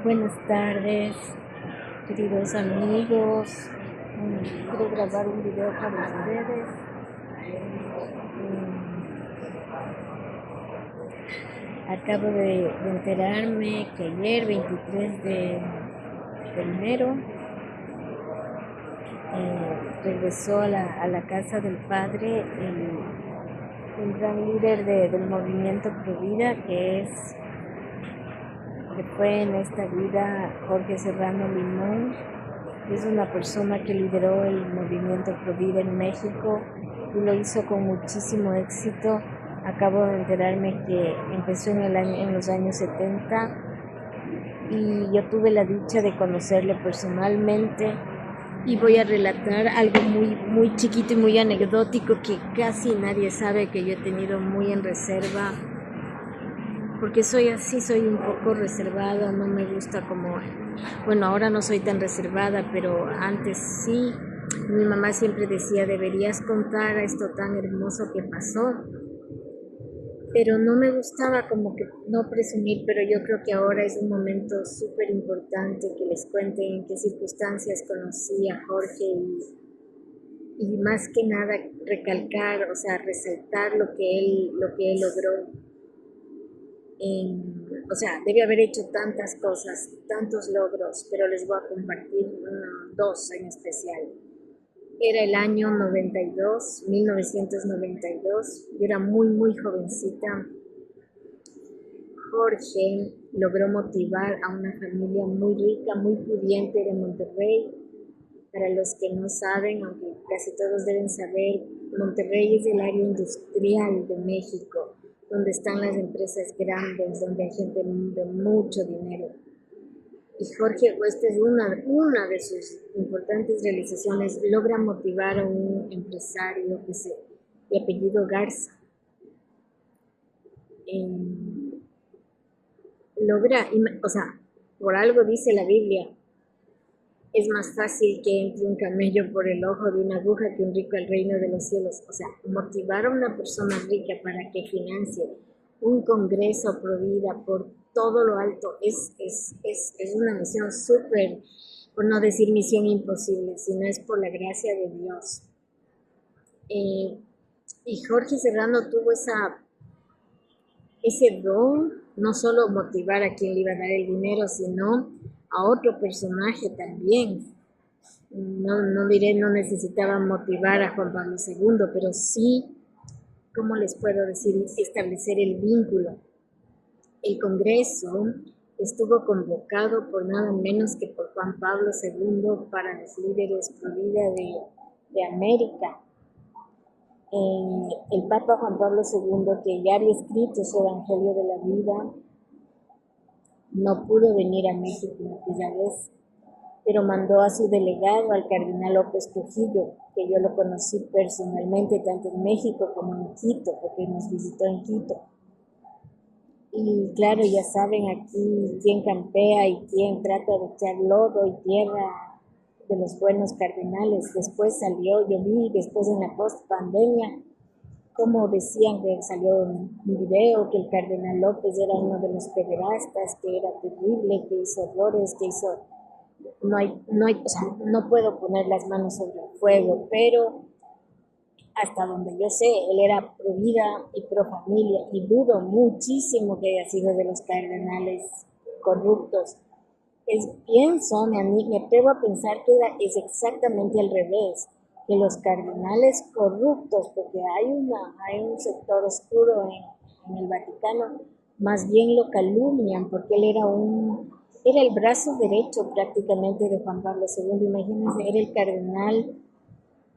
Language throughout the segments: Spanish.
Buenas tardes, queridos amigos. Quiero grabar un video para ustedes. Acabo de enterarme que ayer, 23 de enero, regresó a la casa del padre el gran líder del movimiento Provida, que fue en esta vida Jorge Serrano Limón. Es una persona que lideró el movimiento Provida en México y lo hizo con muchísimo éxito. Acabo de enterarme que empezó en los años 70 y yo tuve la dicha de conocerle personalmente, y voy a relatar algo muy chiquito y muy anecdótico que casi nadie sabe, que yo he tenido muy en reserva, porque soy así, soy un poco reservada, no me gusta bueno, ahora no soy tan reservada, pero antes sí. Mi mamá siempre decía, deberías contar esto tan hermoso que pasó, pero no me gustaba como que no presumir, pero yo creo que ahora es un momento súper importante que les cuente en qué circunstancias conocí a Jorge y más que nada recalcar, o sea, resaltar lo que él logró. O sea, debe haber hecho tantas cosas, tantos logros, pero les voy a compartir dos en especial. Era el año 1992, yo era muy jovencita. Jorge logró motivar a una familia muy rica, muy pudiente de Monterrey. Para los que no saben, aunque casi todos deben saber, Monterrey es el área industrial de México, donde están las empresas grandes, donde hay gente de mucho dinero. Y Jorge, esta es una de sus importantes realizaciones, logra motivar a un empresario de apellido Garza. O sea, por algo dice la Biblia, es más fácil que entre un camello por el ojo de una aguja que un rico al reino de los cielos. O sea, motivar a una persona rica para que financie un congreso pro vida por todo lo alto es una misión súper, por no decir misión imposible, sino es por la gracia de Dios. Y Jorge Serrano tuvo ese don, no solo motivar a quien le iba a dar el dinero, sino a otro personaje también. No diré, no necesitaba motivar a Juan Pablo II, pero sí, ¿cómo les puedo decir? Establecer el vínculo. El Congreso estuvo convocado por nada menos que por Juan Pablo II para los líderes pro vida de América. El Papa Juan Pablo II, que ya había escrito su Evangelio de la Vida, no pudo venir a México aquella vez, pero mandó a su delegado, al cardenal López Trujillo, que yo lo conocí personalmente tanto en México como en Quito, porque nos visitó en Quito. Y claro, ya saben aquí quién campea y quién trata de echar lodo y tierra de los buenos cardenales. Después yo vi después en la post-pandemia, como decían que salió un video que el cardenal López era uno de los pederastas, que era terrible, que hizo horrores, o sea, no puedo poner las manos sobre el fuego, pero hasta donde yo sé, él era pro vida y pro familia, y dudo muchísimo que haya sido de los cardenales corruptos. Me atrevo a pensar que es exactamente al revés, que los cardenales corruptos, porque hay un sector oscuro en el Vaticano, más bien lo calumnian, porque él era el brazo derecho prácticamente de Juan Pablo II. Imagínense, era el cardenal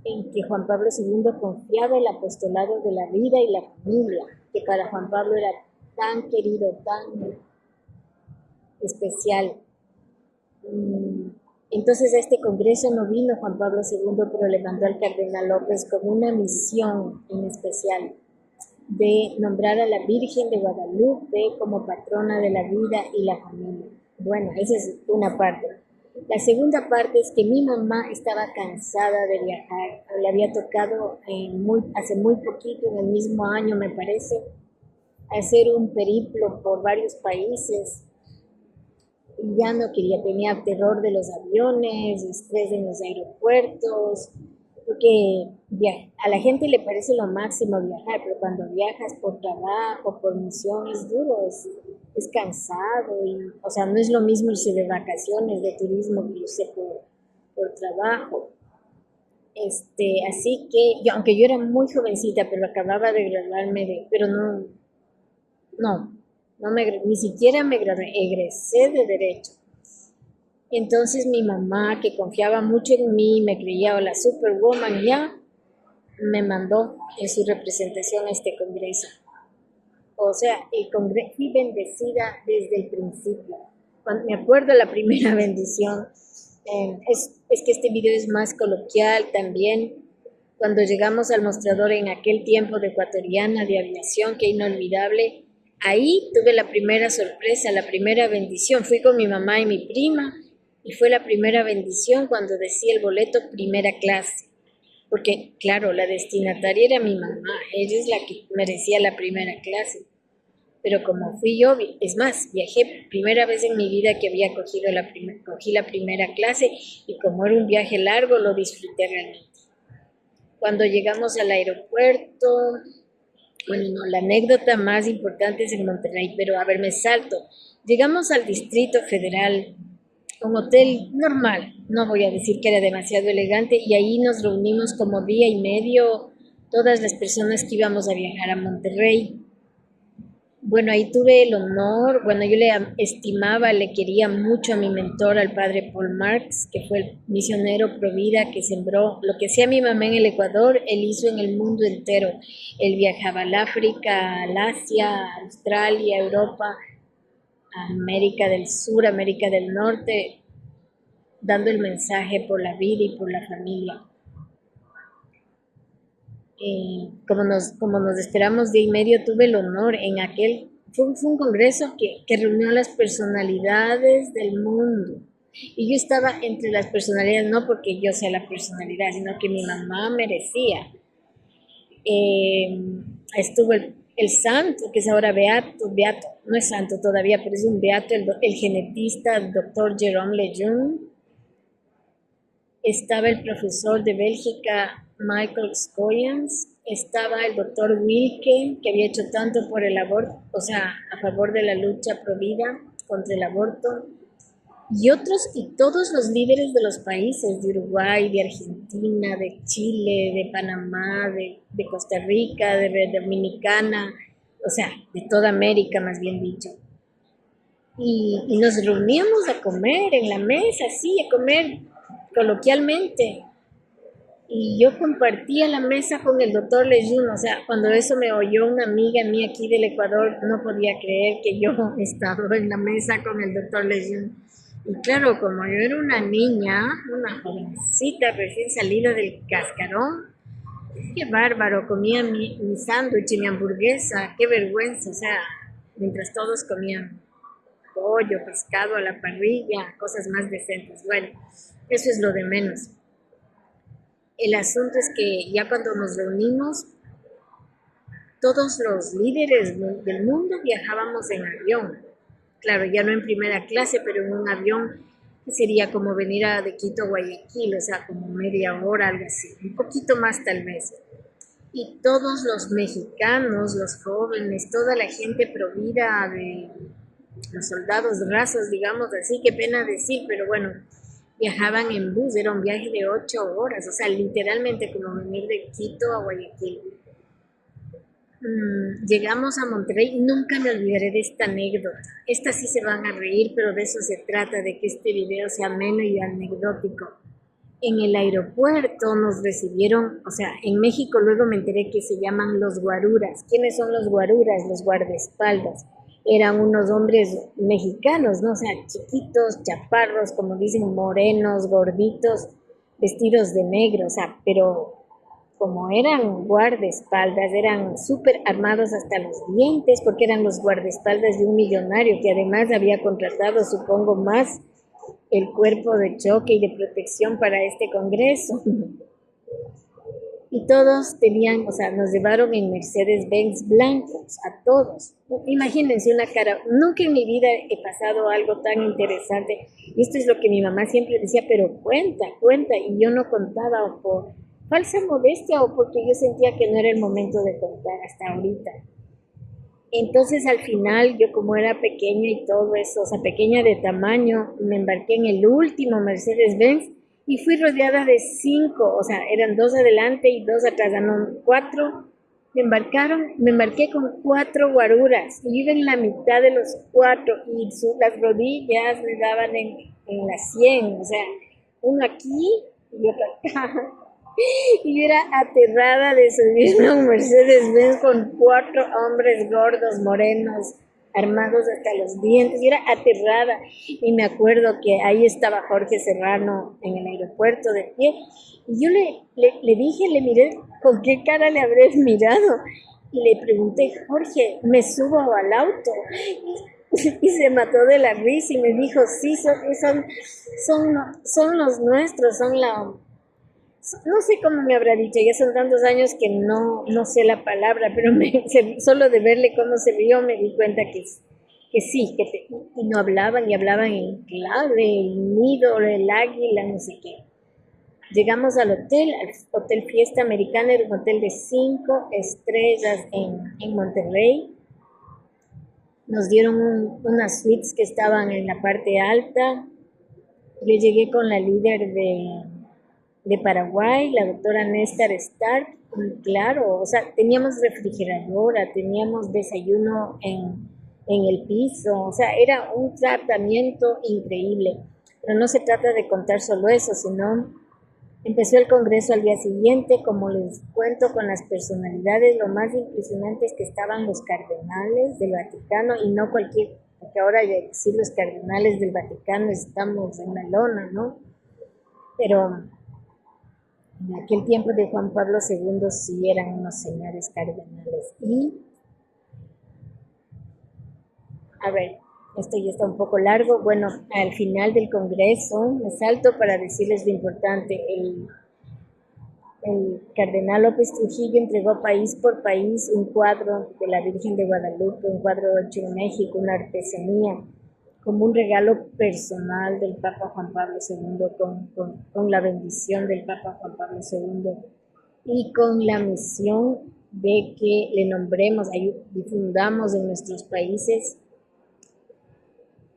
en que Juan Pablo II confiaba el apostolado de la vida y la familia, que para Juan Pablo era tan querido, tan especial. Entonces a este congreso no vino Juan Pablo II, pero le mandó al cardenal López con una misión en especial de nombrar a la Virgen de Guadalupe como patrona de la vida y la familia. Bueno, esa es una parte. La segunda parte es que mi mamá estaba cansada de viajar. Le había tocado hace muy poquito, en el mismo año me parece, hacer un periplo por varios países. y ya no quería, tenía terror de los aviones, estrés en los aeropuertos, porque a la gente le parece lo máximo viajar, pero cuando viajas por trabajo, por misión, es duro, es cansado, y, o sea, no es lo mismo irse de vacaciones, de turismo, que irse por trabajo. Así que, aunque yo era muy jovencita, pero acababa de graduarme pero no, ni siquiera me gradué, egresé de Derecho. Entonces mi mamá, que confiaba mucho en mí, me creía la superwoman, ya me mandó en su representación a este congreso. O sea, el congreso, fui bendecida desde el principio. Me acuerdo la primera bendición, es que este video es más coloquial también. Cuando llegamos al mostrador en aquel tiempo de Ecuatoriana de Aviación, que inolvidable, ahí tuve la primera sorpresa, la primera bendición. Fui con mi mamá y mi prima y fue la primera bendición cuando decía el boleto primera clase. Porque, claro, la destinataria era mi mamá, ella es la que merecía la primera clase. Pero como fui yo, es más, viajé primera vez en mi vida que había cogí la primera clase, y como era un viaje largo, lo disfruté realmente. Cuando llegamos al aeropuerto, bueno, no, la anécdota más importante es en Monterrey, pero a ver, me salto. Llegamos al Distrito Federal, un hotel normal, no voy a decir que era demasiado elegante, y ahí nos reunimos como día y medio, todas las personas que íbamos a viajar a Monterrey. Bueno, ahí tuve el honor, bueno, yo le quería mucho a mi mentor, al padre Paul Marx, que fue el misionero pro vida que sembró lo que hacía mi mamá en el Ecuador, él hizo en el mundo entero. Él viajaba al África, al Asia, a Australia, a Europa, a América del Sur, América del Norte, dando el mensaje por la vida y por la familia. Como nos esperamos día y medio, tuve el honor en fue un congreso que reunió a las personalidades del mundo. Y yo estaba entre las personalidades, no porque yo sea la personalidad, sino que mi mamá merecía. Estuvo el santo, que es ahora beato, no es santo todavía, pero es un beato, el genetista, el doctor Jérôme Lejeune. Estaba el profesor de Bélgica, Michael Scoyens, estaba el doctor Wilke, que había hecho tanto por el aborto, o sea, a favor de la lucha pro vida contra el aborto, y todos los líderes de los países, de Uruguay, de Argentina, de Chile, de Panamá, de Costa Rica, de Dominicana, o sea, de toda América, más bien dicho. Y nos reuníamos a comer en la mesa, sí, a comer coloquialmente. Y yo compartía la mesa con el doctor Lejeune, o sea, cuando eso me oyó una amiga mía aquí del Ecuador, no podía creer que yo estaba en la mesa con el doctor Lejeune. Y claro, como yo era una niña, una jovencita recién salida del cascarón, qué bárbaro, comía mi sándwich y mi hamburguesa, qué vergüenza, o sea, mientras todos comían pollo, pescado a la parrilla, cosas más decentes. Bueno, eso es lo de menos. El asunto es que ya cuando nos reunimos, todos los líderes del mundo viajábamos en avión. Claro, ya no en primera clase, pero en un avión que sería como venir de Quito a Guayaquil, o sea, como media hora, algo así, un poquito más tal vez. Y todos los mexicanos, los jóvenes, toda la gente provida de los soldados rasos, digamos así, qué pena decir, pero bueno, viajaban en bus, era un viaje de 8 horas, o sea, literalmente como venir de Quito a Guayaquil. Llegamos a Monterrey, nunca me olvidaré de esta anécdota. Estas sí se van a reír, pero de eso se trata, de que este video sea ameno y anecdótico. En el aeropuerto nos recibieron, o sea, en México luego me enteré que se llaman los guaruras. ¿Quiénes son los guaruras? Los guardaespaldas. Eran unos hombres mexicanos, ¿no? O sea, chiquitos, chaparros, como dicen, morenos, gorditos, vestidos de negro, o sea, pero como eran guardaespaldas, eran súper armados hasta los dientes, porque eran los guardaespaldas de un millonario que además había contratado, supongo, más el cuerpo de choque y de protección para este congreso. y todos tenían, o sea, nos llevaron en Mercedes-Benz blancos, a todos. Imagínense una cara, nunca en mi vida he pasado algo tan interesante. Y esto es lo que mi mamá siempre decía, pero cuenta, cuenta. Y yo no contaba o por falsa modestia o porque yo sentía que no era el momento de contar hasta ahorita. Entonces al final yo como era pequeña y todo eso, o sea, pequeña de tamaño, me embarqué en el último Mercedes-Benz y fui rodeada de 5, o sea, eran 2 adelante y 2 atrás, no, 4. Me embarqué con 4 guaruras y iba en la mitad de los 4 y las rodillas me daban en las 100, o sea, uno aquí y otro acá. Y yo era aterrada de subirme a un Mercedes-Benz con 4 hombres gordos, morenos, armados hasta los dientes. Yo era aterrada. Y me acuerdo que ahí estaba Jorge Serrano en el aeropuerto de pie. Y yo le dije, le miré, ¿con qué cara le habré mirado? Y le pregunté, Jorge, ¿me subo al auto? Y se mató de la risa y me dijo, sí, son los nuestros, son la... No sé cómo me habrá dicho, ya son tantos años que no sé la palabra, pero solo de verle cómo se rió me di cuenta que sí, y no hablaban y hablaban en clave, el nido, el águila, no sé qué. Llegamos al Hotel Fiesta Americana, era un hotel de 5 estrellas en Monterrey. Nos dieron unas suites que estaban en la parte alta. Yo llegué con la líder de Paraguay, la doctora Néstor Stark, y claro, o sea, teníamos refrigeradora, teníamos desayuno en el piso, o sea, era un tratamiento increíble. Pero no se trata de contar solo eso, sino empezó el congreso al día siguiente, como les cuento, con las personalidades. Lo más impresionante es que estaban los cardenales del Vaticano y no cualquier, porque ahora decir los cardenales del Vaticano estamos en la lona, ¿no? Pero en aquel tiempo de Juan Pablo II sí eran unos señores cardenales. Y, a ver, esto ya está un poco largo. Bueno, al final del congreso, me salto para decirles lo importante. El cardenal López Trujillo entregó país por país un cuadro de la Virgen de Guadalupe, un cuadro hecho en México, una artesanía, como un regalo personal del Papa Juan Pablo II, con la bendición del Papa Juan Pablo II y con la misión de que le nombremos, difundamos en nuestros países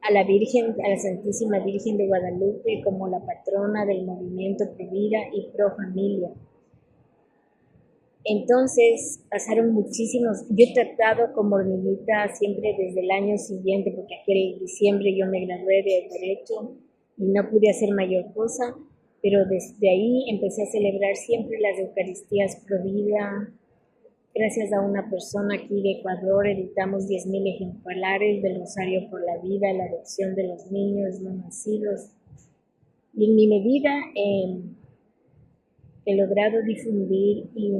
a la Virgen, a la Santísima Virgen de Guadalupe como la patrona del movimiento Pro Vida y Pro Familia. Entonces pasaron muchísimos, yo he tratado como hormiguita siempre desde el año siguiente, porque aquel diciembre yo me gradué de Derecho y no pude hacer mayor cosa, pero desde ahí empecé a celebrar siempre las Eucaristías Pro Vida. Gracias a una persona aquí de Ecuador editamos 10,000 ejemplares del Rosario por la Vida, la adopción de los niños no nacidos. Y en mi medida he logrado difundir y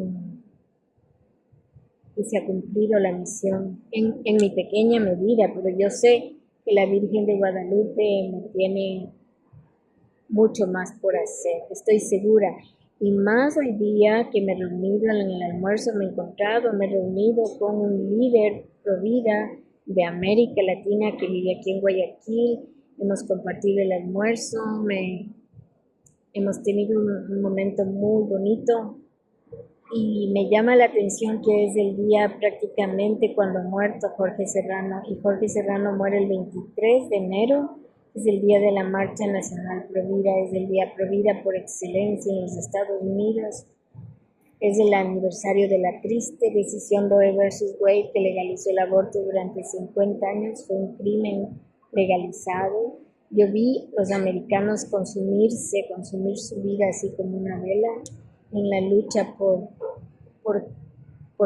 se ha cumplido la misión en mi pequeña medida, pero yo sé que la Virgen de Guadalupe me tiene mucho más por hacer, estoy segura. Y más hoy día que me he reunido en el almuerzo, me he reunido con un líder pro vida de América Latina que vive aquí en Guayaquil, hemos compartido el almuerzo, hemos tenido un momento muy bonito. Y me llama la atención que es el día prácticamente cuando ha muerto Jorge Serrano, y Jorge Serrano muere el 23 de enero, es el día de la Marcha Nacional Pro Vida, es el día Pro Vida por excelencia en los Estados Unidos, es el aniversario de la triste decisión Roe versus Wade que legalizó el aborto durante 50 años, fue un crimen legalizado. Yo vi los americanos consumir su vida así como una vela en la lucha por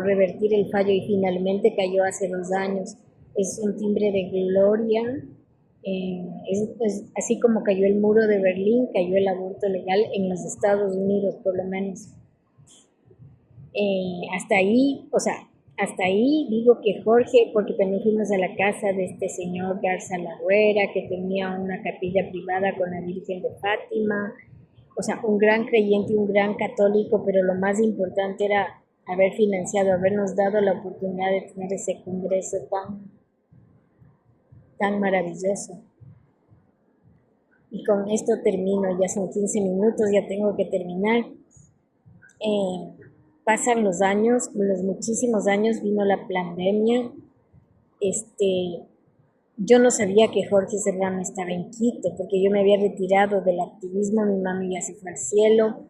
revertir el fallo y finalmente cayó hace 2 años. Es un timbre de gloria, es así como cayó el muro de Berlín, cayó el aborto legal en los Estados Unidos por lo menos. Hasta ahí digo que Jorge, porque también fuimos a la casa de este señor Garza Lagüera, que tenía una capilla privada con la Virgen de Fátima, o sea, un gran creyente, un gran católico, pero lo más importante era haber financiado, habernos dado la oportunidad de tener ese congreso tan maravilloso. Y con esto termino, ya son 15 minutos, ya tengo que terminar. Pasan los años, los muchísimos años, vino la pandemia. Yo no sabía que Jorge Serrano estaba en Quito, porque yo me había retirado del activismo, mi mami ya se fue al cielo.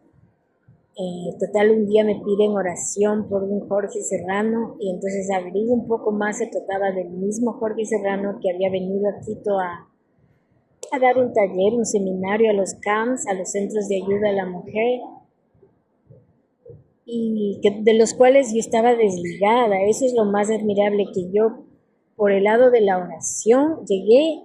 Total, un día me piden oración por un Jorge Serrano y entonces averiguo un poco más, se trataba del mismo Jorge Serrano que había venido a Quito a dar un taller, un seminario a los CAMS, a los Centros de Ayuda a la Mujer, y de los cuales yo estaba desligada. Eso es lo más admirable, que yo, por el lado de la oración, llegué,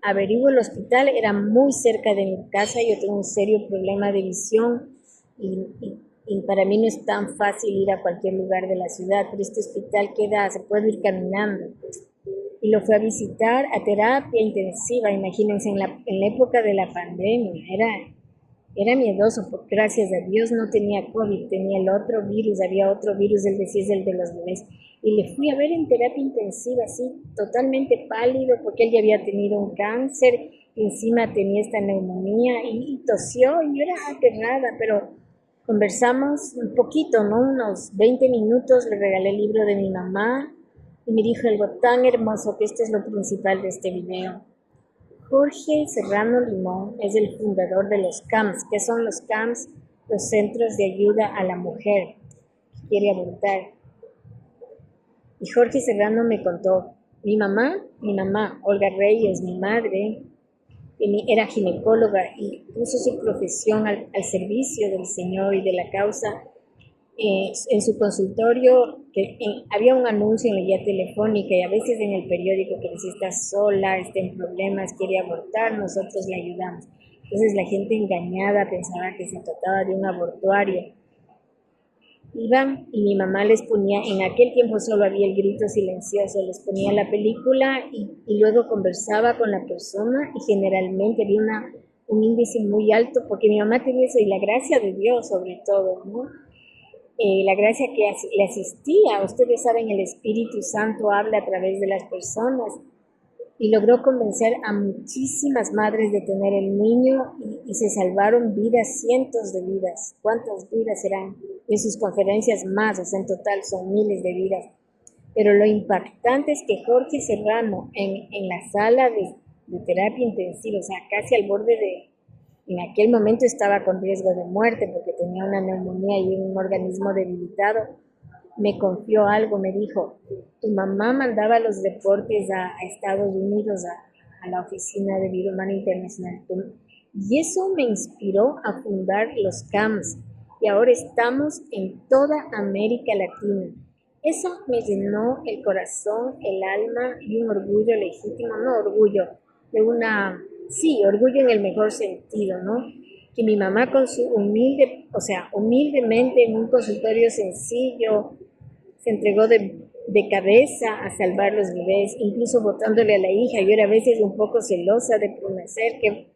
averiguo el hospital, era muy cerca de mi casa, yo tengo un serio problema de visión y para mí no es tan fácil ir a cualquier lugar de la ciudad, pero este hospital se puede ir caminando. Y lo fue a visitar a terapia intensiva, imagínense, en la época de la pandemia, era miedoso, porque gracias a Dios no tenía COVID, tenía el otro virus, había otro virus, él decía es el de los bebés. Y le fui a ver en terapia intensiva, así, totalmente pálido, porque él ya había tenido un cáncer, y encima tenía esta neumonía, y tosió, y yo era aterrada, pero conversamos un poquito, ¿no? Unos 20 minutos, le regalé el libro de mi mamá, y me dijo algo tan hermoso, que esto es lo principal de este video. Jorge Serrano Limón es el fundador de los CAMS. ¿Qué son los CAMS? Los Centros de Ayuda a la Mujer que quiere abortar. Y Jorge Serrano me contó, mi mamá, Olga Reyes, mi madre, era ginecóloga y puso su profesión al servicio del Señor y de la causa. En su consultorio había un anuncio en la guía telefónica y a veces en el periódico que decía: está sola, está en problemas, quiere abortar, nosotros le ayudamos. Entonces la gente engañada pensaba que se trataba de un abortuario. Iban y mi mamá les ponía, en aquel tiempo solo había el grito silencioso, les ponía la película y luego conversaba con la persona, y generalmente había un índice muy alto, porque mi mamá tenía eso y la gracia de Dios sobre todo, ¿no? La gracia que le asistía. Ustedes saben, el Espíritu Santo habla a través de las personas, y logró convencer a muchísimas madres de tener el niño, y se salvaron vidas, cientos de vidas. ¿Cuántas vidas serán? En sus conferencias más, o sea, en total son miles de vidas. Pero lo impactante es que Jorge Serrano en la sala de terapia intensiva, o sea, casi al borde en aquel momento estaba con riesgo de muerte porque tenía una neumonía y un organismo debilitado, me confió algo, me dijo: tu mamá mandaba los reportes a Estados Unidos, a la Oficina de Vida Humana Internacional. Y eso me inspiró a fundar los CAMS. Y ahora estamos en toda América Latina. Eso me llenó el corazón, el alma, y un orgullo legítimo, no orgullo, sí, orgullo en el mejor sentido, ¿no? Que mi mamá con su humildemente en un consultorio sencillo, se entregó de cabeza a salvar los bebés, incluso votándole a la hija. Yo era a veces un poco celosa de prometer, qué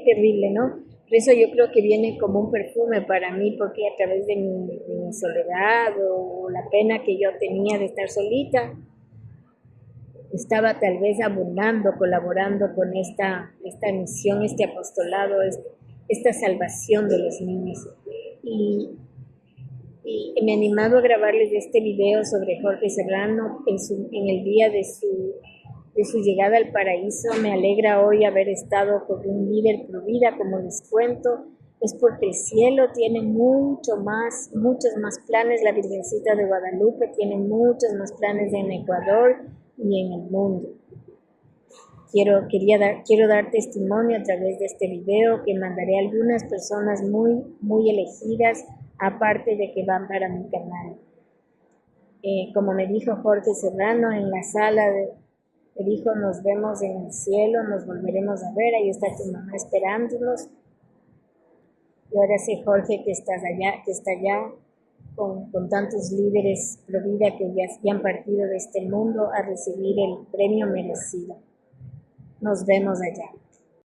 terrible, ¿no? Por eso yo creo que viene como un perfume para mí, porque a través de mi soledad o la pena que yo tenía de estar solita, estaba tal vez abundando, colaborando con esta misión, este apostolado, esta salvación de los niños. Y me he animado a grabarles este video sobre Jorge Serrano en el día de su llegada al paraíso. Me alegra hoy haber estado con un líder pro vida, como les cuento. Es porque el cielo tiene muchos más planes. La Virgencita de Guadalupe tiene muchos más planes en Ecuador y en el mundo. Quiero dar testimonio a través de este video, que mandaré a algunas personas muy, muy elegidas, aparte de que van para mi canal. Como me dijo Jorge Serrano en la sala, me dijo: nos vemos en el cielo, nos volveremos a ver, ahí está tu mamá esperándonos. Y ahora sé, Jorge, que está allá con tantos líderes pro vida que ya han partido de este mundo a recibir el premio merecido. Nos vemos allá.